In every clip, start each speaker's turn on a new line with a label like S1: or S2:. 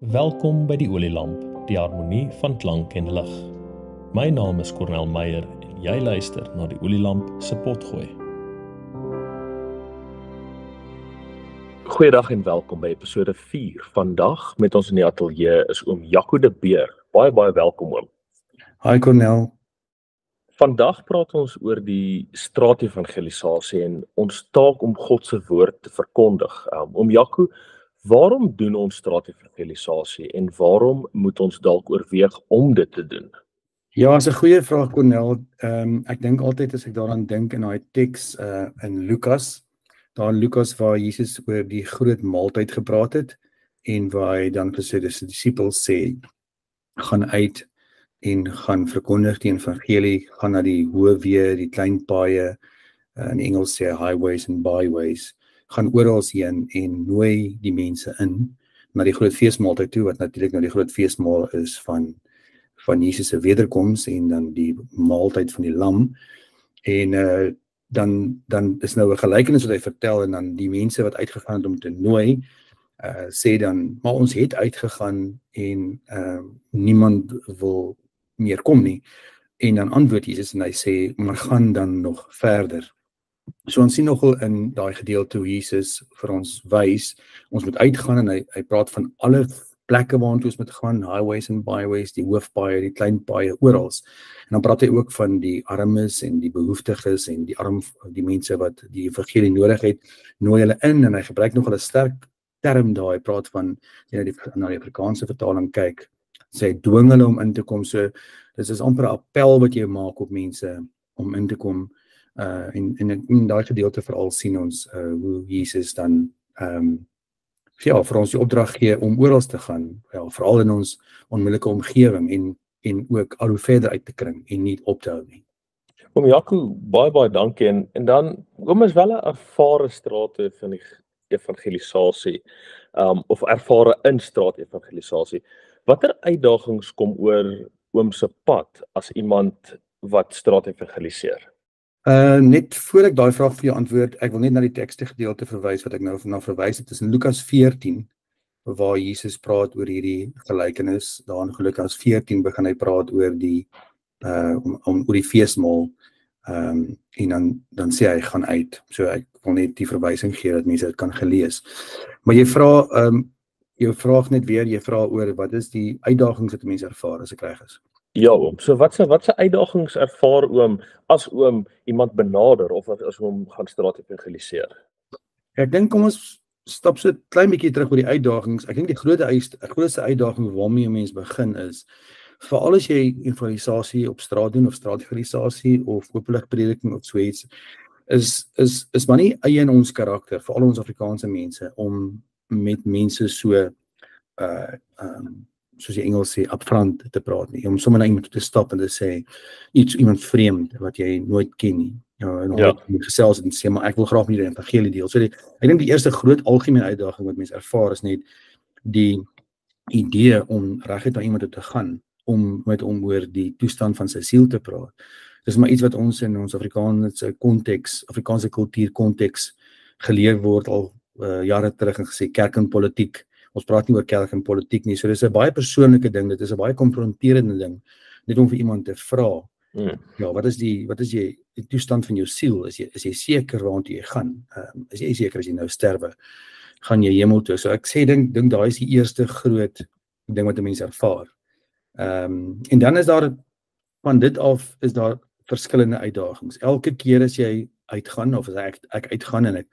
S1: Welkom by die Olielamp, die harmonie van klank en lig. My naam is Cornel Meyer en jy luister na die Olielamp se potgooi. Goeiedag en welkom by episode 4. Vandag met ons in die ateljee is oom Jaco de Beer. Baie welkom oom.
S2: Hi Cornel.
S1: Vandag praat ons oor die straatevangelisasie en ons taak om God se woord te verkondig. Oom Jaco, waarom doen ons straatevangelisasie en waarom moet ons dalk oorweeg om dit te doen?
S2: Ja, is 'n goeie vraag Cornel. Ek dink altyd as ek daaraan dink in daai teks in Lukas, daar in Lukas waar Jesus oor die groot maaltyd gepraat het en waar hy dan gesê dis die disippels sê gaan uit en gaan verkondig die evangelie, gaan na die hoë weë, die klein paaie, in Engels sê highways and byways, gaan oral heen en nooi die mense in na die groot feesmaaltyd toe, wat natuurlik nou die groot feesmaal is van Jesus se wederkoms en dan die maaltyd van die lam. En dan is nou 'n gelykenis wat hy vertel en dan die mense wat uitgegaan het om te nooi, sê dan, maar ons het uitgegaan en niemand wil meer kom nie. En dan antwoord Jesus en hy sê, maar gaan dan nog verder. So ons sien nogal in daai gedeelte hoe Jesus vir ons wys, ons moet uitgaan en hy praat van alle plekke waartoe ons moet gaan, highways and byways, die hoofpaaie, die klein paaie, oral. En dan praat hy ook van die armes en die behoeftiges en die mense wat die evangelie nodig het, nooi hulle in en hy gebruik nogal 'n sterk term daar, hy praat van, na die Afrikaanse vertaling kyk, sê hy dwing hulle om in te kom, so dit is amper 'n appel wat jy maak op mense om in te kom. En in daai gedeelte veral sien ons hoe Jesus dan vir ons die opdrag gee om oral te gaan, veral in ons onmiddellike omgewing en ook al hoe verder uit te kring en nie op te hou nie.
S1: Oom Jaco, baie dankie en dan oom is wel 'n ervare strate van die evangelisasie, of ervare in straatevangelisasie. Watter uitdagings kom oor oom se pad as iemand wat straatevangeliseer?
S2: Net voor ek daai vraag vir jou antwoord, ek wil net na die tekste gedeelte verwys wat ek nou na verwys het, is in Lukas 14, waar Jesus praat oor hierdie gelykenis. Daar in Lukas 14 begin hy praat oor die oor die feesmaal, en dan sê hy gaan uit. So ek wil net die verwysing gee dat mense dit kan gelees. Maar jy vra jou vraag net weer, jy vra oor wat is die uitdagings wat mense ervaar as ek reg is?
S1: Ja oom, so wat se uitdagings ervaar oom as oom iemand benader of as oom gaan straatevangeliseer?
S2: Ek dink kom ons stap so 'n klein bietjie terug oor die uitdagings. Ek dink die grootste uitdaging waarmee 'n mens begin is, veral as jy evangelisasie op straat doen of straatevangelisasie of openlik prediking of so iets, is maar nie eie in ons karakter, veral ons Afrikaanse mense, om met mense so soos die Engels sê, upfront te praat nie, om sommer na iemand te stap en te sê, iemand vreemd wat jy nooit ken nie, en gesels en sê, maar ek wil graag met die evangelie deel. So ek dink die eerste groot algemene uitdaging wat mense ervaar is net die idee om reguit na iemand toe te gaan, om met hom oor die toestand van sy siel te praat. Dis maar iets wat ons in ons Afrikaanse konteks, Afrikaanse kultuur konteks geleer word al jare terug en gesê kerk en politiek. Ons praat nie oor kerk en politiek nie, so dis 'n baie persoonlike ding, dit is 'n baie konfronterende ding, net om vir iemand te vra, ja, wat is die toestand van jou siel, is jy seker waartoe jy gaan, is jy seker as jy nou sterwe, gaan jy hemel toe, so ek sê, dink daai is die eerste groot ding wat 'n mens ervaar, en dan is daar, van dit af, is daar verskillende uitdagings, elke keer as jy uitgaan, of as ek uitgaan en ek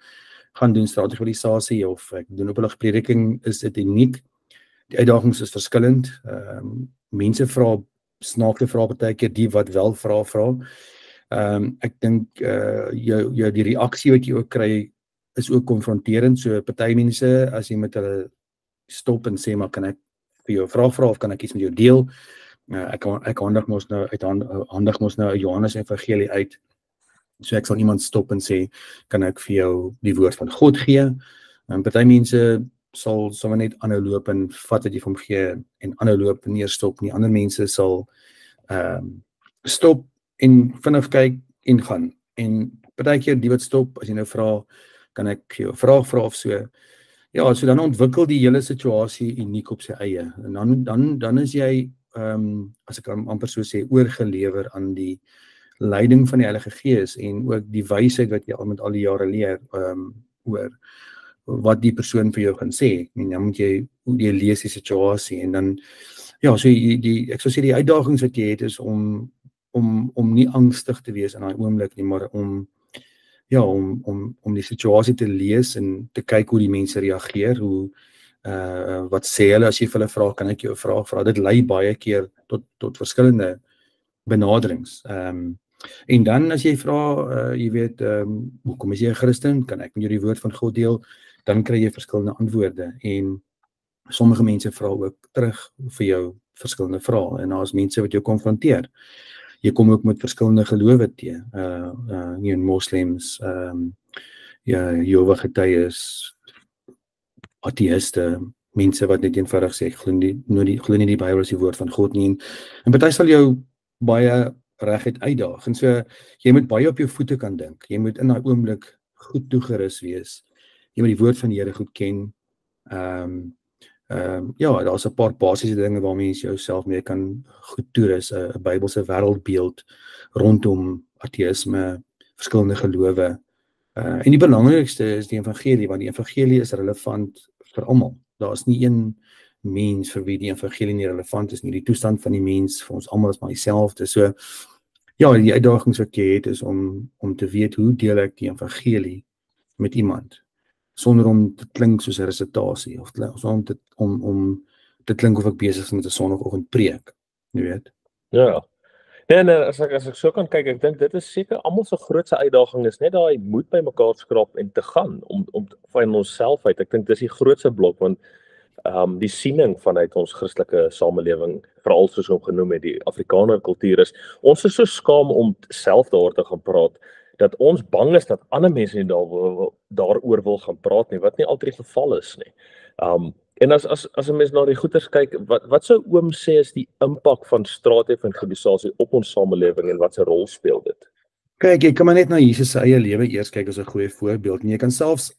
S2: gaan doen straatevangelisasie of ek doen openlik prediking, is dit uniek. Die uitdagings is verskillend. Mense vra snaakse vrae partykeer, die wat wel vra. Ek dink die reaksie wat jy ook kry is ook konfronterend. So party mense, as jy met hulle stop en sê, maar kan ek vir jou 'n vraag vra of kan ek iets met jou deel? Ek handig mos nou 'n Johannes Evangelie uit. So ek sal iemand stop en sê, kan ek vir jou die woord van God gee? Party mense sal sommer net aanhou loop en vat wat jy vir hom gee en aanhou loop en nie stop nie. Ander mense sal stop en vinnig kyk en gaan. En partykeer die wat stop, as jy nou vra, kan ek vir jou 'n vraag vra of so, Ja, so dan ontwikkel die hele situasie uniek op sy eie. En dan is jy as ek amper so sê oorgelewer aan die leiding van die Heilige Gees en ook die wysheid wat jy al met al die jare leer oor wat die persoon vir jou gaan sê. En dan moet jy lees die situasie en dan ja, so ek sou sê die uitdagings wat jy het is om nie angstig te wees in daai oomblik nie, maar om die situasie te lees en te kyk hoe die mense reageer, wat sê hulle as jy vir hulle vra, kan ek jou 'n vraag vra? Dit lei baie keer tot verskillende benaderings. En dan as jy vra, jy weet, hoekom is jy 'n Christen? Kan ek met jou die woord van God deel? Dan kry jy verskillende antwoorde en sommige mense vra ook terug vir jou verskillende vrae en daar is mense wat jou konfronteer. Jy kom ook met verskillende gelowe te, moslems, Jehovah getuies, ateïste, mense wat net eenvoudig sê, glo nie die Bybel is die woord van God nie, en party sal jou baie reguit uitdaag, en so, jy moet baie op jou voete kan dink, jy moet in daai oomblik goed toegerus wees, jy moet die woord van die Here goed ken, daar's 'n paar basiese dinge waarmee jy jouself mee kan goed toerus, 'n Bybelse wêreldbeeld rondom ateïsme, verskillende gelowe, en die belangrikste is die evangelie, want die evangelie is relevant vir almal. Daar is nie een mens vir wie die evangelie nie relevant is nie, die toestand van die mens vir ons almal is maar dieselfde. So ja, die uitdagings wat jy het is om te weet hoe deel ek die evangelie met iemand, sonder om te klink soos 'n resitasie, of om te klink of ek besig is met 'n Sondagoggend preek, jy weet.
S1: Ja. En as ek so kan kyk, ek dink dit is seker almal se grootste uitdaging is net daai moed by mekaar skraap en te gaan om van onsself uit. Ek dink dis die grootste blok, want die siening vanuit ons Christelike samelewing, veral soos hom genoem het, die Afrikaner kultuur is, ons is so skaam om self daaroor te gaan praat, dat ons bang is dat ander mense nie daaroor wil gaan praat nie, wat nie altyd die geval is nie. En as 'n mens na die goeters kyk, wat sou oom sê is die impak van straatevangelisasie op ons samelewing en wat se rol speel dit?
S2: Kyk, jy kan maar net na Jesus se eie lewe eers kyk as 'n goeie voorbeeld. En jy kan selfs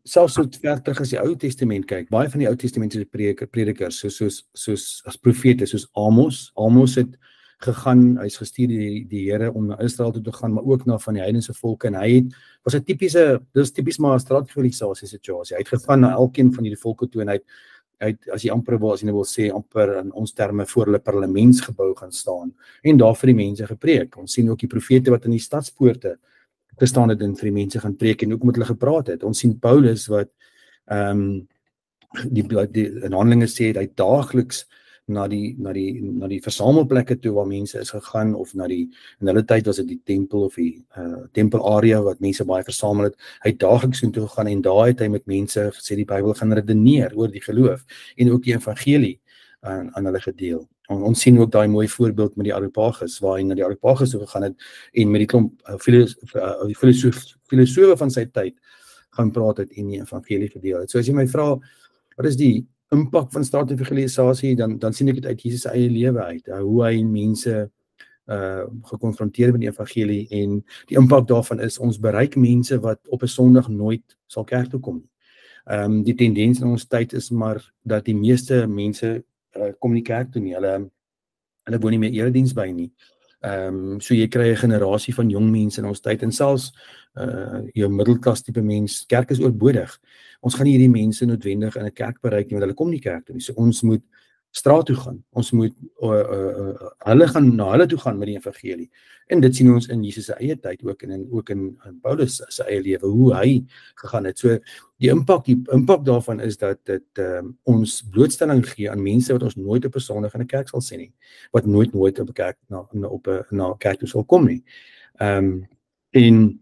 S2: so ver terug as die Ou Testament kyk. Baie van die Ou Testamentiese predikers, soos as profete, soos Amos het gegaan, hy's gestuur die Here om na Israel toe te gaan, maar ook na van die heidense volke, en hy was 'n dis tipies maar 'n straatevangelisasie situasie. Hy het gegaan na elkeen van hierdie volke toe en hy as jy amper wil sê, amper in ons terme voor hulle parlementsgebou gaan staan en daar vir die mense gepreek. Ons sien ook die profete wat in die stadspoorte gestaan het en vir die mense gaan preek en ook met hulle gepraat het. Ons sien Paulus wat in Handelinge sê hy daagliks na die versamelplekke toe waar mense is gegaan, of in hulle tyd was dit die tempel of die tempelarea wat mense baie versamel het. Hy het daagliks toe gegaan en daar het hy met mense gesê die Bybel gaan redeneer oor die geloof en ook die evangelie aan hulle gedeel. Ons sien ook daai mooi voorbeeld met die Areopagus, waar hy na die Areopagus toe gegaan het en met die klomp filosofe van sy tyd gaan praat het en die evangelie verdeel het. So as jy my vra, wat is die impak van straatevangelisasie, dan sien ek dit uit Jesus se eie lewe uit, hoe hy mense gekonfronteer met die evangelie, en die impak daarvan is, ons bereik mense wat op 'n Sondag nooit sal kerk toe kom nie. Die tendens in ons tyd is maar, dat die meeste mense kom nie kerk toe nie, hulle woon nie meer erediens by nie. So jy kry 'n generasie van jong mense in ons tyd, en selfs jou middelklas tipe mens, kerk is oorbodig. Ons gaan nie hierdie mense noodwendig in 'n kerk bereik nie, want hulle kom nie kerk toe nie. So ons moet straat toe gaan. Ons moet hulle gaan na hulle toe gaan met die evangelie. En dit sien ons in Jesus se eie tyd ook in Paulus se eie lewe, hoe hy gegaan het. So die impak daarvan is dat dit ons blootstelling gee aan mense wat ons nooit op 'n Sondag in 'n kerk sal sien nie, wat nooit op 'n kerk na kerk toe sal kom nie. En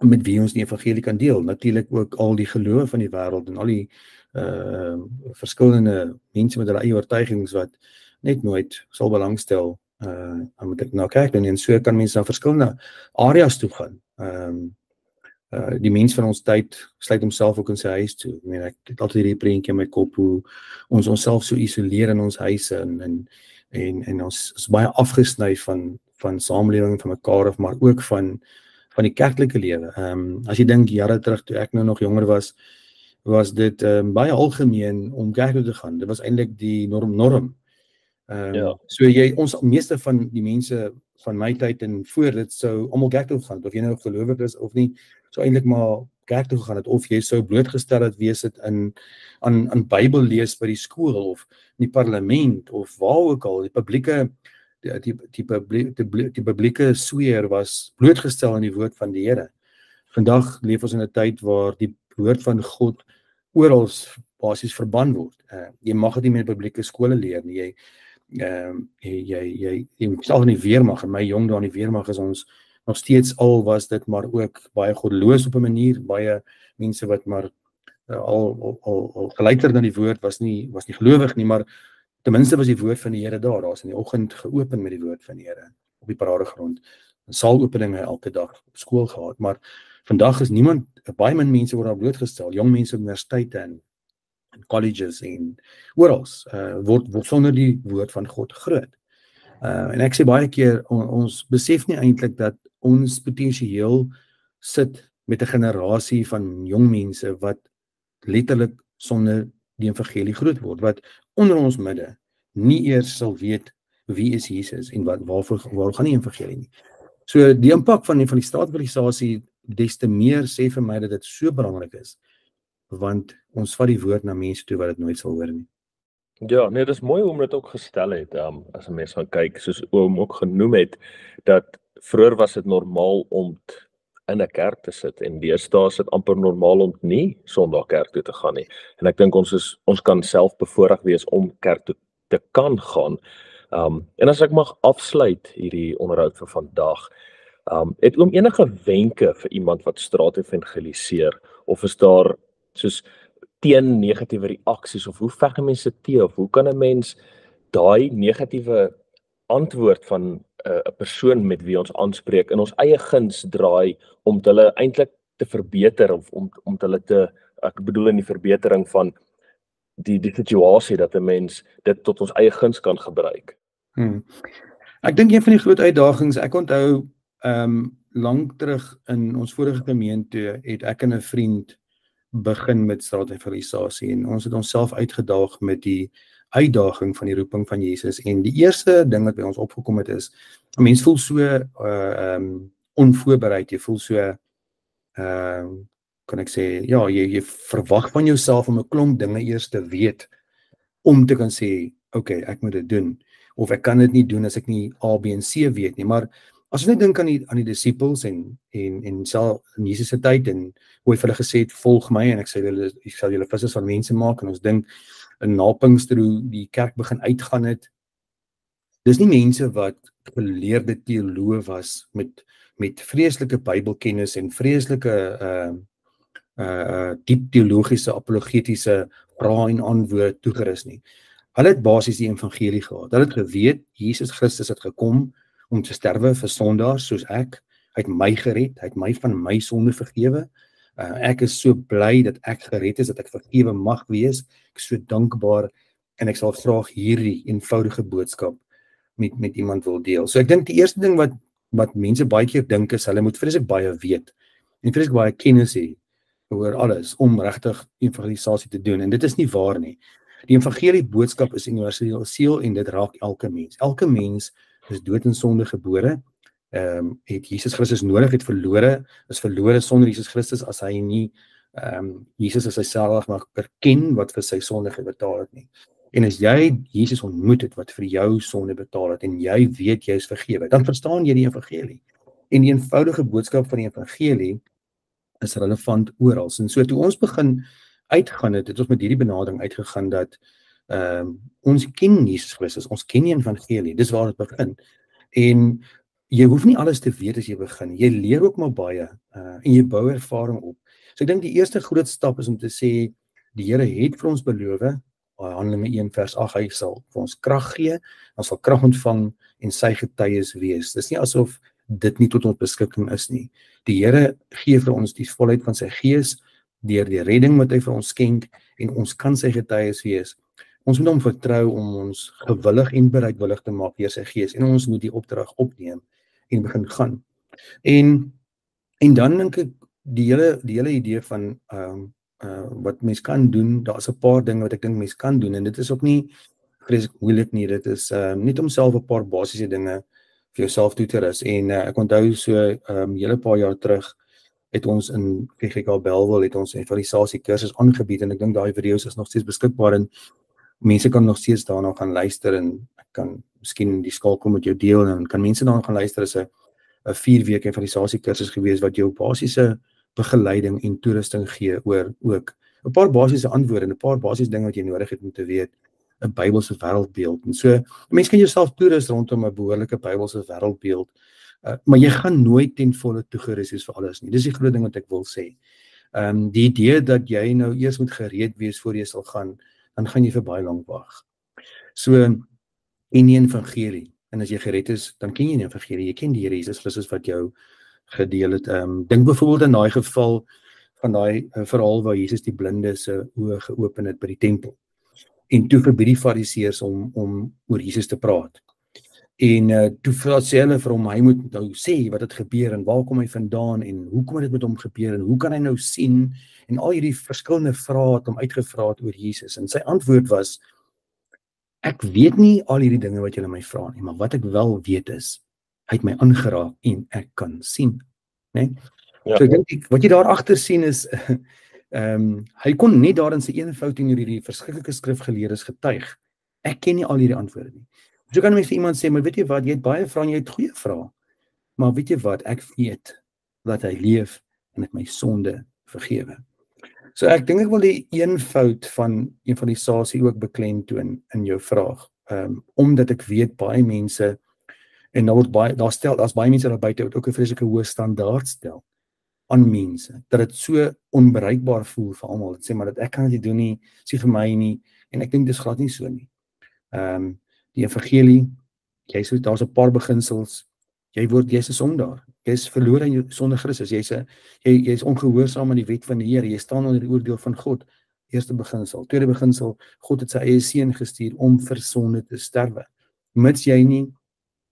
S2: met wie ons die evangelie kan deel, natuurlik ook al die gelowe van die wêreld en al die verskillende mense met hulle eie oortuigings wat net nooit sal belangstel na kerk doen, en so kan mense na verskillende areas toe gaan. Die mens van ons tyd sluit homself ook in sy huis toe. Ek het altyd hierdie prentjie in my kop, hoe ons onsself so isoleer in ons huise, en ons is baie afgesny van samelewing, van mekaar af, maar ook van die kerklike lewe. As jy dink jare terug, toe ek nou nog jonger was, was dit baie algemeen om kerk toe te gaan. Dit was eintlik die norm.
S1: Ja.
S2: So ons meeste van die mense van my tyd en voor dit sou almal kerk toe gegaan het, of jy nou gelowig is of nie, sou eintlik maar kerk toe gegaan het, of jy sou blootgestel het wees het aan Bybel lees by die skool, of in die parlement, of waar ook al, die publieke sweer was blootgestel aan die woord van die Here. Vandag leef ons in 'n tyd waar die woord van God oral basies verban word. Jy mag dit nie meer in publieke skole leer nie. Jy moet al in die weermag, en my jong daar in die weermag is ons nog steeds al was dit maar ook baie goddeloos op 'n manier, baie mense wat maar al geluister na die woord was nie gelowig nie, maar ten minste was die woord van die Here daar's in die oggend geopen met die woord van die Here op die paradegrond. Saalopeninge elke dag op skool gehad, maar vandag is baie min mense word daar blootgestel, jong mense op universiteite en colleges en oral word sonder die woord van God groot. En ek sê baie keer, ons besef nie eintlik dat ons potensieel sit met 'n generasie van jong mense wat letterlik sonder die evangelie groot word, wat onder ons midde nie eers sal weet wie is Jesus en waar gaan die evangelie nie. So die impak van die straatevangelisasie des te meer sê vir my dat dit so belangrik is, want ons vat die woord na mense toe wat dit nooit sal hoor nie.
S1: Ja, nee, dis mooi hoe dit ook gestel het, as 'n mens gaan kyk, soos oom ook genoem het, dat vroeër was dit normaal om in 'n kerk te sit, en deesdae is dit amper normaal om nie Sondag kerk toe te gaan nie. En ek dink ons kan self bevoorreg wees om kerk toe te kan gaan. En as ek mag afsluit hierdie onderhoud vir vandag, het oom enige wenke vir iemand wat straat evangeliseer, of is daar soos teen negatiewe reaksies, of hoe veg mense te, of hoe kan 'n mens daai negatiewe antwoord van 'n persoon met wie ons aanspreek in ons eie guns draai, om hulle eintlik te verbeter, of om hulle ek bedoel in die verbetering van die situasie, dat 'n mens dit tot ons eie guns kan gebruik.
S2: Ek dink een van die groot uitdagings, ek onthou lank terug in ons vorige gemeente het ek en 'n vriend begin met straatevangelisasie, en ons het onsself uitgedaag met die uitdaging van die roeping van Jesus, en die eerste ding wat by ons opgekom het is, 'n mens voel so onvoorbereid, jy voel so kan ek sê, ja, jy verwag van jouself om 'n klomp dinge eers te weet, om te kan sê, okay, ek moet dit doen, of ek kan dit nie doen as ek nie A, B en C weet nie. Maar as ons net dink aan die disippels en self in Jesus se tyd, en hoe hy vir hulle gesê het, volg my en ek sal julle vissers van mense maak, en ons dink in na Pinkster hoe die kerk begin uitgaan het. Dis nie mense wat geleerde teoloë was met vreeslike Bybelkennis en vreeslike diep teologiese apologetiese vrae en antwoorde toegerus nie. Hulle het basies die evangelie gehad. Hulle het geweet Jesus Christus het gekom om te sterwe vir sondaars soos ek. Hy het my gered, hy het my van my sonde vergewe. Ek is so bly dat ek gered is, dat ek vergewe mag wees. Ek is so dankbaar, en ek sal graag hierdie eenvoudige boodskap met iemand wil deel. So ek dink die eerste ding wat mense baie keer dink is, hulle moet vreeslik baie weet en vreeslik baie kennis hê oor alles om regtig evangelisasie te doen, en dit is nie waar nie. Die evangelie boodskap is universeel en dit raak elke mens. Elke mens is dood in sonde gebore, het Jesus Christus nodig, is verlore sonder Jesus Christus as hy nie Jesus as sy self mag erken wat vir sy sonde betaal het nie. En as jy Jesus ontmoet het wat vir jou sonde betaal het, en jy weet jy is vergewe, dan verstaan jy die evangelie. En die eenvoudige boodskap van die evangelie is relevant oral. En so toe ons begin uitgaan het ons met hierdie benadering uitgegaan dat ons ken Jesus Christus, ons ken die evangelie, dis waar dit begin. En jy hoef nie alles te weet as jy begin, jy leer ook maar baie, en jy bou ervaring op. So ek dink die eerste groot stap is om te sê, die Here het vir ons beloof, Handelinge 1 vers 8, hy sal vir ons krag gee, ons sal krag ontvang en sy getuies wees. Dis nie asof dit nie tot ons beskikking is nie. Die Here gee vir ons die volheid van sy gees, deur die redding wat hy vir ons skenk, en ons kan sy getuies wees. Ons moet hom vertrou om ons gewillig en bereidwillig te maak deur sy gees, en ons moet die opdrag opneem en begin gaan. En dan dink ek die hele idee van wat mens kan doen. Daar's 'n paar dinge wat ek dink mens kan doen en dit is ook nie vreeslik moeilik nie. Dit is net om self 'n paar basiese dinge vir jouself toe te rus. En ek onthou so hele paar jaar terug het ons in VGK Bellville het ons 'n evangelisasie kursus aangebied en ek dink daai video's is nog steeds beskikbaar en mense kan nog steeds daarna gaan luister en ek kan miskien die skakel met jou deel en kan mense daarna gaan luister. Is 'n 4 weke evangelisasie kursus gewees wat jou basiese begeleiding en toerusting gee oor ook 'n paar basiese antwoorde en 'n paar basiese dinge wat jy nodig het om te weet, 'n Bybelse wêreldbeeld. En so, mense kan jouself toerus rondom 'n behoorlike Bybelse wêreldbeeld, maar jy gaan nooit ten volle toegerus wees vir alles nie. Dis die groot ding wat ek wil sê. Die idee dat jy nou eers moet gereed wees voor jy sal gaan, dan gaan jy vir baie lank wag. So, en die evangelie, en as jy gered is, dan ken jy die evangelie, jy ken die Here Jesus Christus wat jou gedeel het. Dink byvoorbeeld in daai geval van daai verhaal waar Jesus die blinde se oë geopen het by die tempel. En toe verbied die fariseërs om oor Jesus te praat. En toe sê hulle vir hom, hy moet nou sê wat het gebeur en waar kom hy vandaan en hoe kom dit met hom gebeur en hoe kan hy nou sien en al hierdie verskillende vrae het hom uitgevra oor Jesus. En sy antwoord was, ek weet nie al hierdie dinge wat julle my vra nie, maar wat ek wel weet is, hy het my aangeraak en ek kan sien, né? Ja. So ek dink wat jy daar agter sien is hy kon net daar in sy eenvoud teenoor hierdie verskriklike skrifgeleerdes getuig. Ek ken nie al hierdie antwoorde nie. So kan mense vir iemand sê, maar weet jy wat, jy het baie vrae en jy het goeie vrae. Maar weet jy wat, ek weet dat hy leef en het my sonde vergewe. So ek dink ek wil die eenvoud van evangelisasie ook beklemtoon in jou vraag. Omdat ek weet baie mense en daar's baie mense daar buite wat ook 'n vreeslike hoë standaard stel aan mense, dat dit so onbereikbaar voel vir almal. Dit sê maar dat ek kan dit nie doen nie, sê vir my nie, en ek dink dis glad nie so nie. Die evangelie, daar's 'n paar beginsels, jy's 'n sondaar, jy's verlore in jou sonder Christus, jy's ongehoorsaam aan die wet van die Here, jy staan onder die oordeel van God. Eerste beginsel. Tweede beginsel, God het sy eie seun gestuur om vir sonde te sterwe. Mits jy nie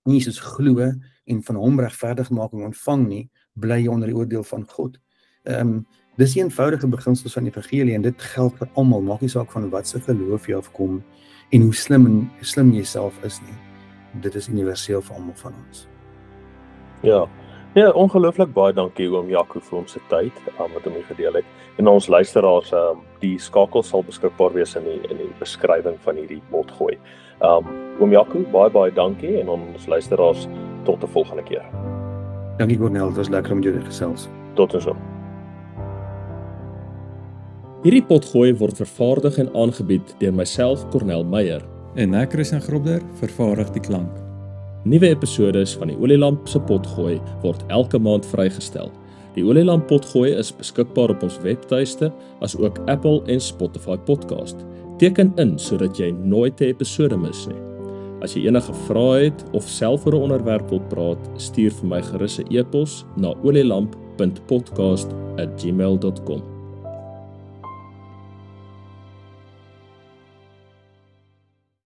S2: Jesus glo en van hom regverdigmaking ontvang nie, bly jy onder die oordeel van God. Dis die eenvoudige beginsels van die evangelie en dit geld vir almal, maak nie saak van wat se geloof jy afkom en hoe slim jy self is nie. Dit is universeel vir almal van ons.
S1: Ja, ongelooflik baie dankie oom Jaco vir ons se tyd wat hom gedeel het. En ons luisteraars, die skakel sal beskikbaar wees in die beskrywing van hierdie potgooi. Oom Jaco, baie dankie en ons luisteraars tot 'n volgende keer.
S2: Dankie Cornel, dit was lekker om jou te gesels.
S1: Tot ons.
S3: Hierdie potgooi word vervaardig en aangebied deur myself, Cornel Meyer.
S4: En ek, Christian Grobler, vervaardig die klank.
S3: Nuwe episodes van die Olielamp se potgooi word elke maand vrygestel. Die Olielamp potgooi is beskikbaar op ons webtuiste, as ook Apple en Spotify podcast. Teken in sodat jy nooit 'n episode mis nie. As jy enige vrae het of self oor 'n onderwerp wil praat, stuur vir my gerus 'n e-pos na olielamp.podcast@gmail.com.